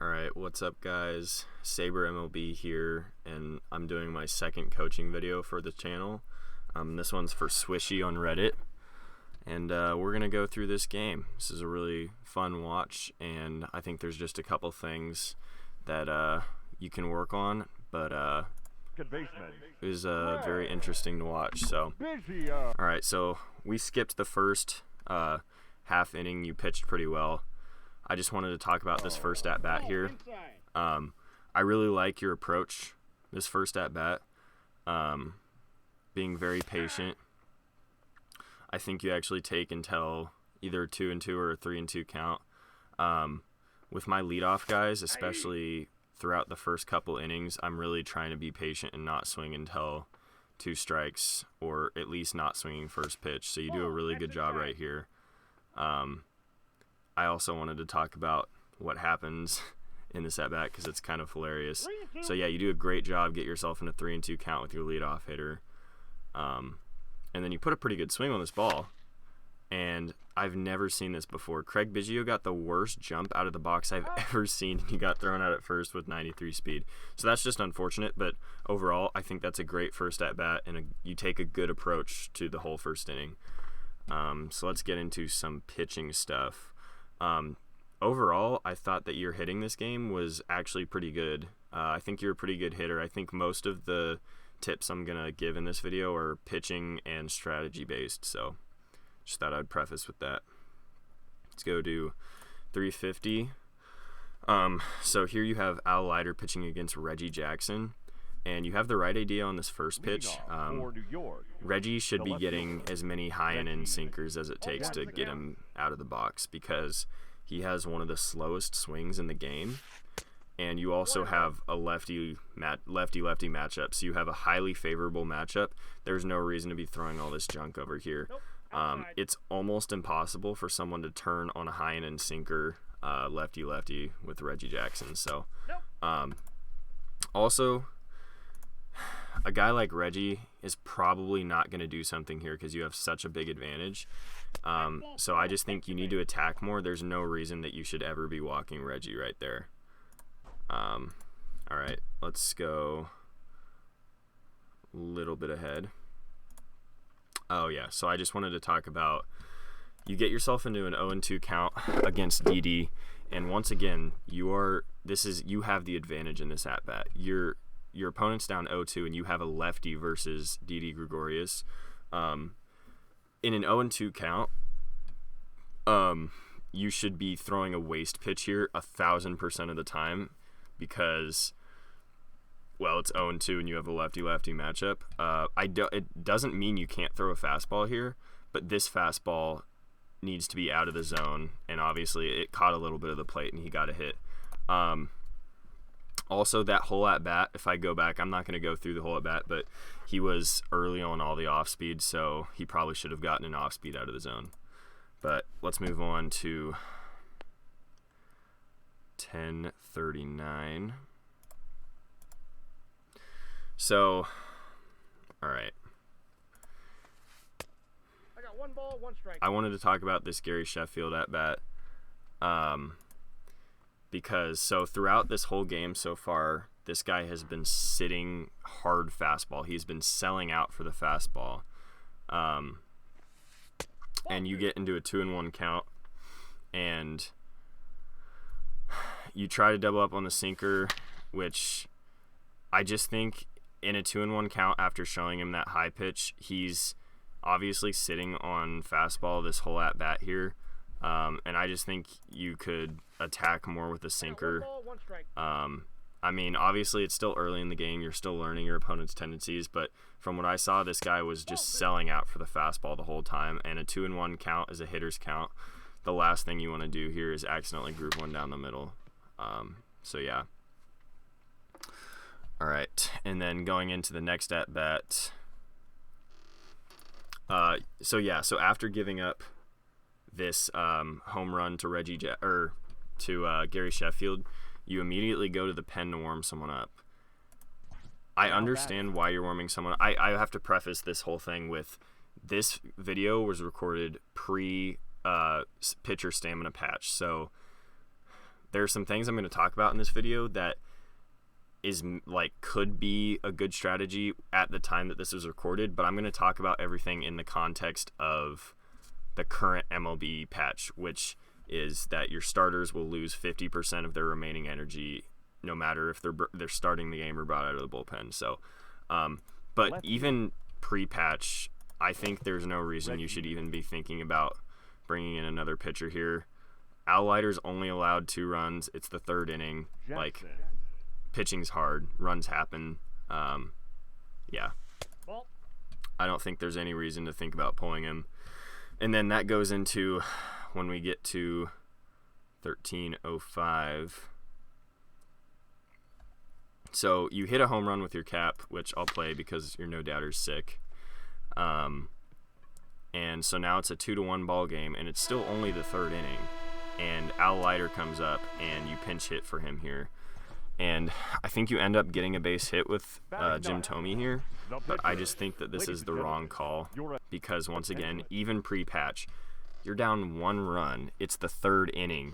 Alright, what's up guys? Saber MLB here, and I'm doing my second coaching video for the channel. This one's for Swishy on Reddit, and we're going to go through this game. This is a really fun watch, and I think there's just a couple things that you can work on, but it was very interesting to watch. So, alright, so we skipped the first half inning. You pitched pretty well. I just wanted to talk about this first at-bat here. I really like your approach this first at-bat, being very patient. I think you actually take until either 2-2 or a 3-2 count. With my leadoff guys, especially throughout the first couple innings, I'm really trying to be patient and not swing until 2 strikes, or at least not swinging first pitch. So you do a really good job right here. I also wanted to talk about what happens in this at-bat because it's kind of hilarious. So yeah, you do a great job, get yourself in a 3-2 count with your leadoff hitter. And then you put a pretty good swing on this ball. And I've never seen this before. Craig Biggio got the worst jump out of the box I've ever seen. He got thrown out at first with 93 speed. So that's just unfortunate, but overall, I think that's a great first at-bat, and you take a good approach to the whole first inning. So let's get into some pitching stuff. Overall, I thought that your hitting this game was actually pretty good. I think you're a pretty good hitter. I think most of the tips I'm going to give in this video are pitching and strategy based, so just thought I'd preface with that. Let's go to 350. So here you have Al Leiter pitching against Reggie Jackson, and you have the right idea on this first pitch. Reggie should be getting as many high and in sinkers as it takes to get him out of the box, because he has one of the slowest swings in the game, and you also have a lefty-lefty matchup, so you have a highly favorable matchup. There's no reason to be throwing all this junk over here. It's almost impossible for someone to turn on a high and in sinker lefty-lefty with Reggie Jackson. So also, a guy like Reggie is probably not going to do something here because you have such a big advantage. So I just think you need to attack more. There's no reason that you should ever be walking Reggie right there. All right, let's go a little bit ahead. Oh yeah, so I just wanted to talk about, you get yourself into an 0-2 count against DD, and once again, you have the advantage in this at bat. Your opponent's down 0-2, and you have a lefty versus Didi Gregorius. In an 0-2 count, you should be throwing a waste pitch here 1,000% of the time, because, well, it's 0-2 and you have a lefty-lefty matchup. It doesn't mean you can't throw a fastball here, but this fastball needs to be out of the zone, and obviously it caught a little bit of the plate and he got a hit. Also, that whole at-bat, if I go back, I'm not going to go through the whole at-bat, but he was early on all the off-speed, so he probably should have gotten an off-speed out of the zone. But let's move on to 10:39. So, all right. I got 1 ball, 1 strike. I wanted to talk about this Gary Sheffield at-bat. Because throughout this whole game so far, this guy has been sitting hard fastball. He's been selling out for the fastball. And you get into a 2-1 count, and you try to double up on the sinker, which I just think in a 2-1 count, after showing him that high pitch, he's obviously sitting on fastball this whole at-bat here. And I just think you could attack more with the sinker. I mean, obviously it's still early in the game. You're still learning your opponent's tendencies, but from what I saw, this guy was just selling out for the fastball the whole time, and a 2-1 count is a hitter's count. The last thing you want to do here is accidentally group one down the middle. So yeah. All right, and then going into the next at-bat. So after giving up this home run to Gary Sheffield, you immediately go to the pen to warm someone up. I understand why you're warming someone. I have to preface this whole thing with, this video was recorded pre pitcher stamina patch, so there are some things I'm going to talk about in this video that is like could be a good strategy at the time that this was recorded, but I'm going to talk about everything in the context of the current MLB patch, which is that your starters will lose 50% of their remaining energy no matter if they're starting the game or brought out of the bullpen. So but even pre-patch, I think there's no reason you should even be thinking about bringing in another pitcher here. Al Leiter's only allowed 2 runs. It's the 3rd inning. Like, pitching's hard. Runs happen. Yeah. I don't think there's any reason to think about pulling him. And then that goes into when we get to 13:05. So you hit a home run with your cap, which I'll play because your no doubter's sick. And so now it's a 2-1 ball game, and it's still only the 3rd inning. And Al Leiter comes up, and you pinch hit for him here. And I think you end up getting a base hit with Jim Thome here, but I just think that this is the wrong call because, once again, even pre-patch, you're down 1 run. It's the 3rd inning,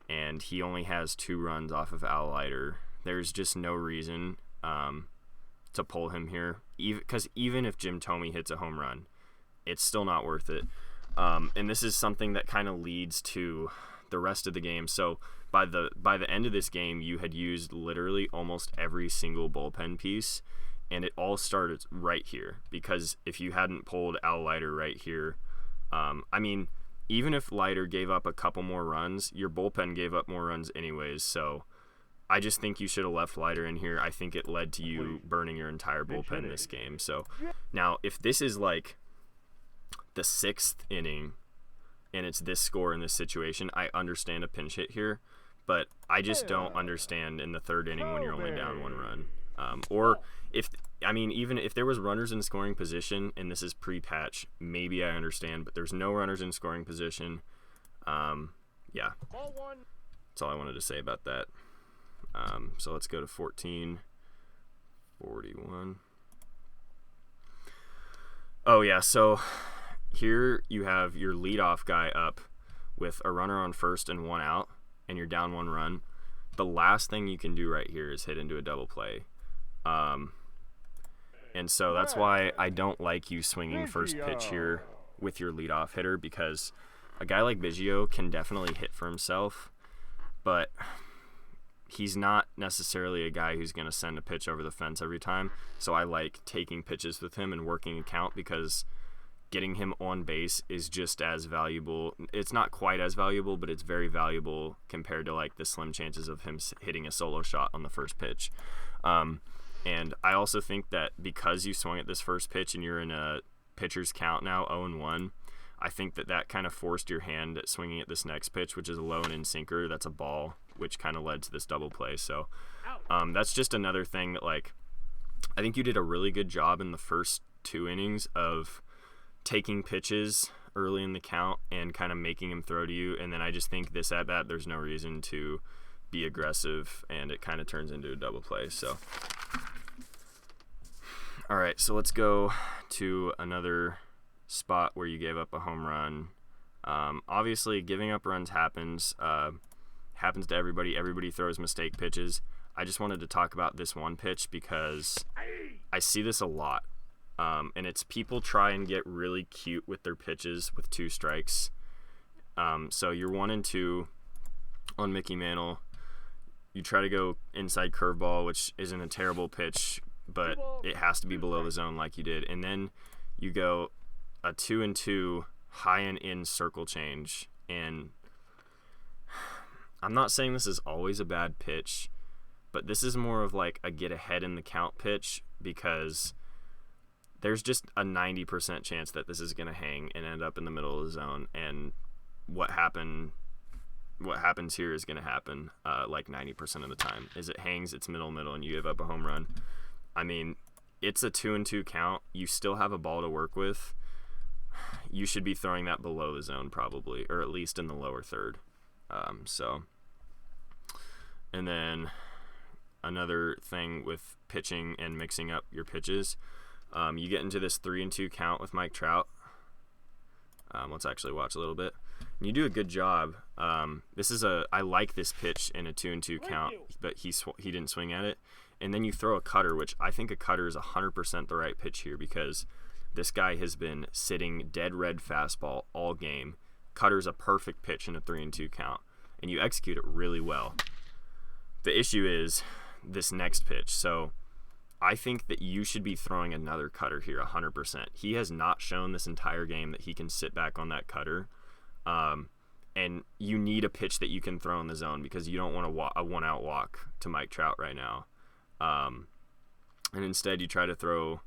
and he only has 2 runs off of Al Leiter. There's just no reason to pull him here, because even if Jim Thome hits a home run, it's still not worth it. And this is something that kind of leads to the rest of the game. So by the end of this game, you had used literally almost every single bullpen piece, and it all started right here, because if you hadn't pulled Al Leiter right here, I mean, even if Leiter gave up a couple more runs, your bullpen gave up more runs anyways. So I just think you should have left Leiter in here. I think it led to you burning your entire bullpen this game. So now if this is like the 6th inning and it's this score in this situation, I understand a pinch hit here, but I just don't understand in the 3rd inning when you're only down 1 run. Or even if there was runners in scoring position and this is pre-patch, maybe I understand, but there's no runners in scoring position. Yeah, that's all I wanted to say about that. So let's go to 14:41. Oh yeah, so here you have your leadoff guy up with a runner on first and 1 out, and you're down 1 run. The last thing you can do right here is hit into a double play. And so that's why I don't like you swinging first pitch here with your leadoff hitter, because a guy like Biggio can definitely hit for himself, but he's not necessarily a guy who's going to send a pitch over the fence every time. So I like taking pitches with him and working a count, because getting him on base is just as valuable. It's not quite as valuable, but it's very valuable compared to like the slim chances of him hitting a solo shot on the first pitch. And I also think that because you swung at this first pitch and you're in a pitcher's count now, 0-1, I think that kind of forced your hand at swinging at this next pitch, which is a low and in sinker. That's a ball, which kind of led to this double play. So that's just another thing that, like, I think you did a really good job in the first 2 innings of taking pitches early in the count and kind of making him throw to you. And then I just think this at bat, there's no reason to be aggressive, and it kind of turns into a double play. So, all right, so let's go to another spot where you gave up a home run. Obviously, giving up runs happens to everybody. Everybody throws mistake pitches. I just wanted to talk about this one pitch because I see this a lot. And it's people try and get really cute with their pitches with 2 strikes. So you're 1-2 on Mickey Mantle. You try to go inside curveball, which isn't a terrible pitch, but it has to be below the zone like you did. And then you go a 2-2 high and in circle change. And I'm not saying this is always a bad pitch, but this is more of like a get ahead in the count pitch, because there's just a 90% chance that this is going to hang and end up in the middle of the zone. And what happens here is going to happen like 90% of the time. Is it hangs, it's middle, and you give up a home run. I mean, it's a 2-2 count. You still have a ball to work with. You should be throwing that below the zone probably, or at least in the lower third. And then another thing with pitching and mixing up your pitches, you get into this 3-2 count with Mike Trout. Let's actually watch a little bit. You do a good job. I like this pitch in a 2-2 count, but he didn't swing at it. And then you throw a cutter, which I think a cutter is 100% the right pitch here because this guy has been sitting dead red fastball all game. Cutter's a perfect pitch in a 3-2 count, and you execute it really well. The issue is this next pitch. So I think that you should be throwing another cutter here 100%. He has not shown this entire game that he can sit back on that cutter. And you need a pitch that you can throw in the zone because you don't want a one-out walk to Mike Trout right now. And instead you try to throw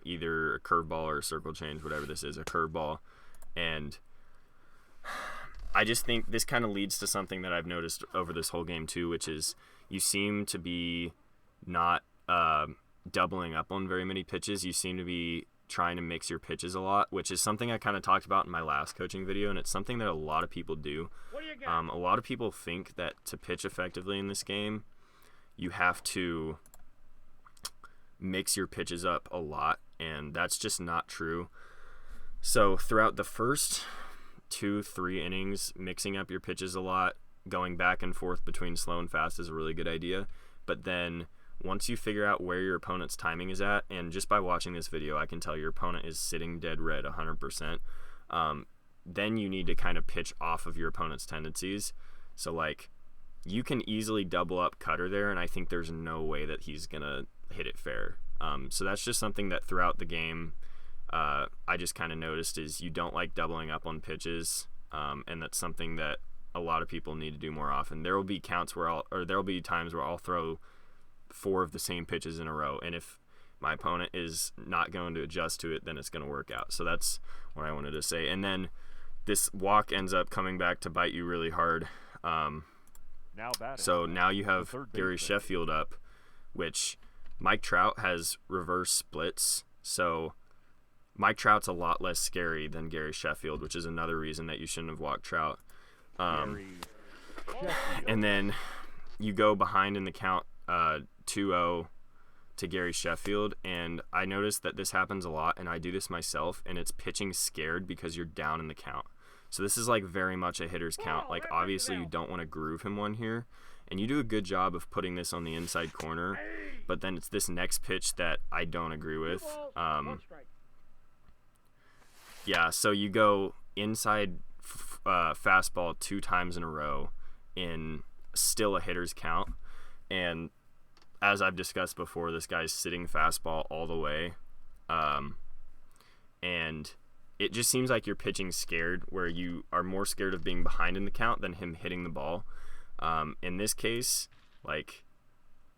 either a curveball or a circle change, whatever this is, a curveball. And I just think this kind of leads to something that I've noticed over this whole game too, which is you seem to be not doubling up on very many pitches. You seem to be trying to mix your pitches a lot, which is something I kind of talked about in my last coaching video, and it's something that a lot of people do. A lot of people think that to pitch effectively in this game, you have to mix your pitches up a lot, and that's just not true. So throughout the first 2-3 innings, mixing up your pitches a lot, going back and forth between slow and fast is a really good idea. But then once you figure out where your opponent's timing is at, and just by watching this video, I can tell your opponent is sitting dead red 100%, then you need to kind of pitch off of your opponent's tendencies. So, like, you can easily double up cutter there, and I think there's no way that he's going to hit it fair. So that's just something that throughout the game I just kind of noticed is you don't like doubling up on pitches, and that's something that a lot of people need to do more often. There will be times where I'll throw 4 of the same pitches in a row, and if my opponent is not going to adjust to it, then it's going to work out. So that's what I wanted to say. And then this walk ends up coming back to bite you really hard. So now you have Gary Sheffield up, which Mike Trout has reverse splits. So Mike Trout's a lot less scary than Gary Sheffield, which is another reason that you shouldn't have walked Trout. And then you go behind in the count 2-0 to Gary Sheffield, and I noticed that this happens a lot, and I do this myself, and it's pitching scared because you're down in the count. So this is like very much a hitter's count. Like, obviously you don't want to groove him one here, and you do a good job of putting this on the inside corner, but then it's this next pitch that I don't agree with. Yeah, so you go inside fastball 2 times in a row in still a hitter's count, and as I've discussed before, this guy's sitting fastball all the way, and it just seems like you're pitching scared, where you are more scared of being behind in the count than him hitting the ball. In this case, like,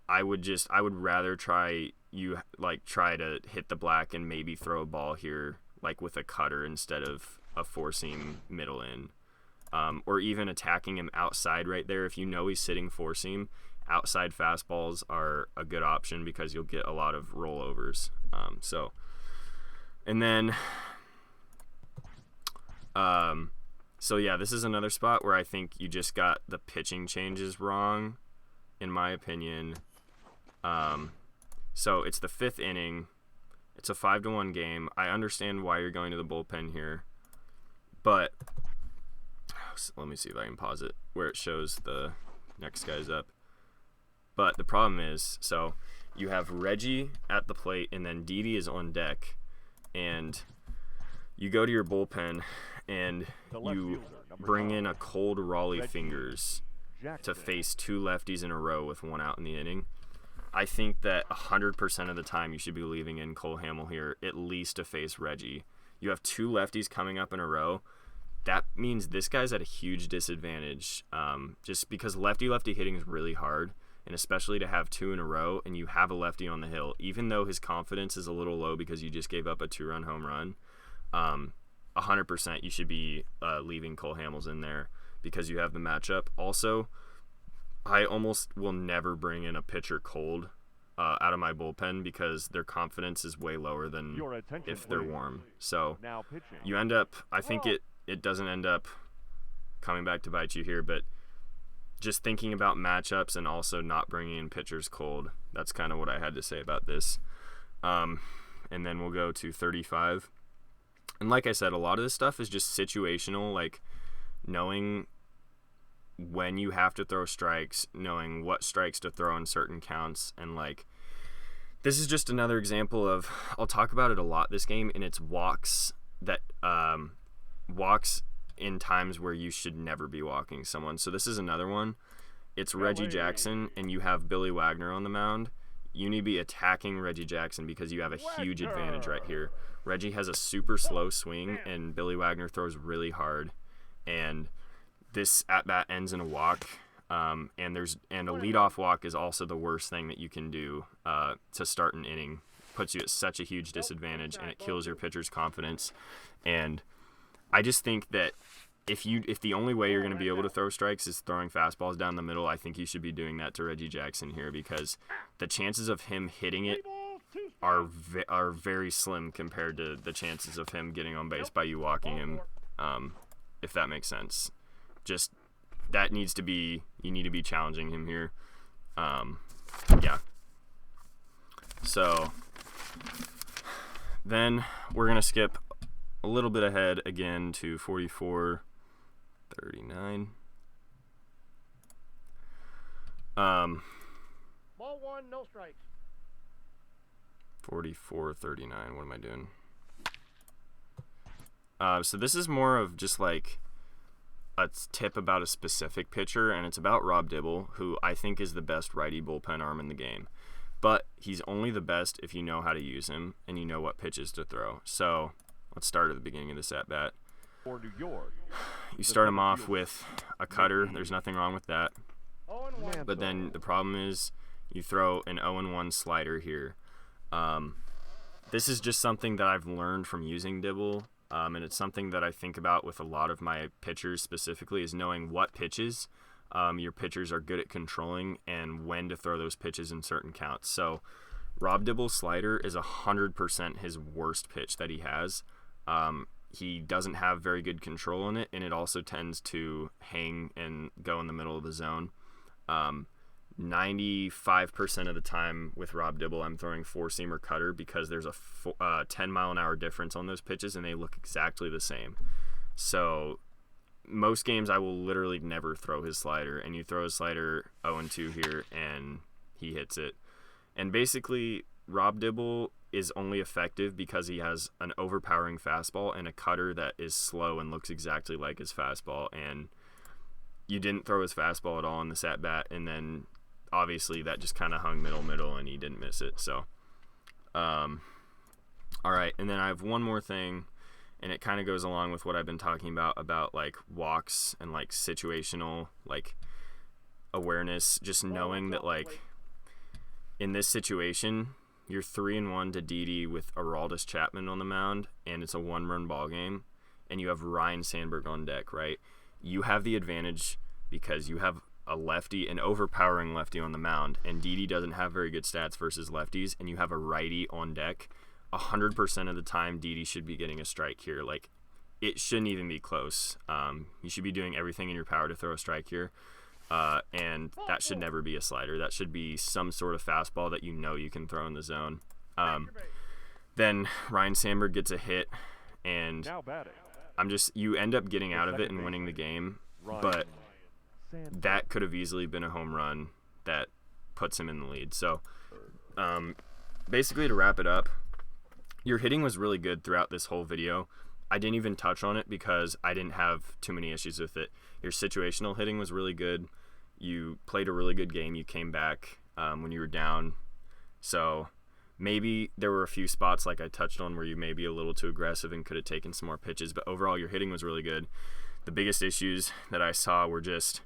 I would rather try to hit the black and maybe throw a ball here, like with a cutter instead of a 4-seam middle in, or even attacking him outside right there. If you know he's sitting 4-seam, outside fastballs are a good option because you'll get a lot of rollovers. So yeah, this is another spot where I think you just got the pitching changes wrong, in my opinion. So it's the 5th inning. It's a 5-1 game. I understand why you're going to the bullpen here, but let me see if I can pause it where it shows the next guy's up. But the problem is, so you have Reggie at the plate, and then Didi is on deck, and you go to your bullpen, and you bring in a cold Raleigh Fingers to face 2 lefties in a row with 1 out in the inning. I think that 100% of the time you should be leaving in Cole Hamel here, at least to face Reggie. You have 2 lefties coming up in a row. That means this guy's at a huge disadvantage, just because lefty-lefty hitting is really hard, and especially to have 2 in a row, and you have a lefty on the hill, even though his confidence is a little low because you just gave up a 2-run home run, 100% you should be leaving Cole Hamels in there because you have the matchup. Also, I almost will never bring in a pitcher cold out of my bullpen because their confidence is way lower than if they're warm. So you end up, I think it doesn't end up coming back to bite you here, but just thinking about matchups and also not bringing in pitchers cold, that's kind of what I had to say about this. And then we'll go to 35. And like I said, a lot of this stuff is just situational, like knowing when you have to throw strikes, knowing what strikes to throw in certain counts, and like this is just another example of, I'll talk about it a lot this game, and it's walks that walks in times where you should never be walking someone. So this is another one. It's Reggie Jackson, and you have Billy Wagner on the mound. You need to be attacking Reggie Jackson because you have a huge advantage right here. Reggie has a super slow swing, and Billy Wagner throws really hard. And this at-bat ends in a walk. And a leadoff walk is also the worst thing that you can do to start an inning. Puts you at such a huge disadvantage, and it kills your pitcher's confidence. And I just think that if the only way you're going to be able to throw strikes is throwing fastballs down the middle, I think you should be doing that to Reggie Jackson here, because the chances of him hitting it are very slim compared to the chances of him getting on base by you walking him, if that makes sense. Just that needs to be, you need to be challenging him here. Yeah. So then we're going to skip a little bit ahead again to 44-39. Ball one, no strikes. 44-39. What am I doing? So this is more of just like a tip about a specific pitcher, and it's about Rob Dibble, who I think is the best righty bullpen arm in the game. But he's only the best if you know how to use him and you know what pitches to throw. So let's start at the beginning of this at-bat. For New York, you start him off with a cutter. There's nothing wrong with that. 0-1. But then the problem is you throw an 0-1 slider here. This is just something that I've learned from using Dibble, and it's something that I think about with a lot of my pitchers specifically, is knowing what pitches your pitchers are good at controlling and when to throw those pitches in certain counts. So Rob Dibble's slider is 100% his worst pitch that he has. He doesn't have very good control in it, and it also tends to hang and go in the middle of the zone. 95% of the time with Rob Dibble, I'm throwing four-seam or cutter because there's a 10-mile-an-hour difference on those pitches, and they look exactly the same. So most games I will literally never throw his slider, and you throw his slider 0-2 here, and he hits it. And basically, Rob Dibble is only effective because he has an overpowering fastball and a cutter that is slow and looks exactly like his fastball. And you didn't throw his fastball at all in this at-bat, and then obviously that just kind of hung middle, and he didn't miss it. So, all right, and then I have one more thing, and it kind of goes along with what I've been talking about like walks and like situational like awareness, just knowing that like in this situation you're 3-1 to Didi with Aroldis Chapman on the mound, and it's a one-run ball game, and you have Ryan Sandberg on deck, right? You have the advantage because you have a lefty, an overpowering lefty on the mound, and Didi doesn't have very good stats versus lefties, and you have a righty on deck. 100% of the time, Didi should be getting a strike here. Like, it shouldn't even be close. You should be doing everything in your power to throw a strike here, and that should never be a slider. That should be some sort of fastball that you know you can throw in the zone. Then Ryan Sandberg gets a hit, and you end up getting out of it and winning the game, but that could have easily been a home run that puts him in the lead. So basically, to wrap it up, your hitting was really good throughout this whole video. I didn't even touch on it because I didn't have too many issues with it. Your situational hitting was really good. You played a really good game. You came back when you were down. So maybe there were a few spots like I touched on where you may be a little too aggressive and could have taken some more pitches, but overall your hitting was really good. The biggest issues that I saw were just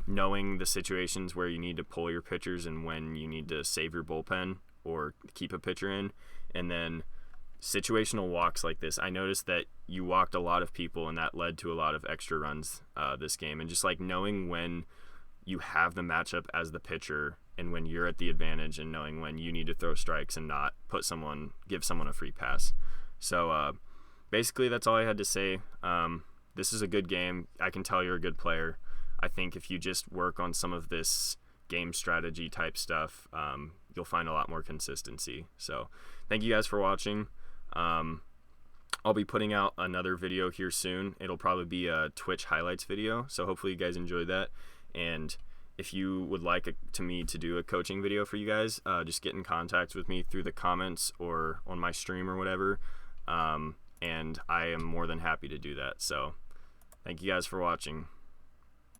knowing the situations where you need to pull your pitchers and when you need to save your bullpen or keep a pitcher in, and then situational walks like this. I noticed that you walked a lot of people, and that led to a lot of extra runs this game. And just like knowing when you have the matchup as the pitcher and when you're at the advantage, and knowing when you need to throw strikes and not give someone a free pass. So basically that's all I had to say. This is a good game. I can tell you're a good player. I think if you just work on some of this game strategy type stuff, you'll find a lot more consistency. So thank you guys for watching. I'll be putting out another video here soon. It'll probably be a Twitch highlights video, so hopefully you guys enjoyed that. And if you would like me to do a coaching video for you guys, just get in contact with me through the comments or on my stream or whatever. And I am more than happy to do that. So thank you guys for watching.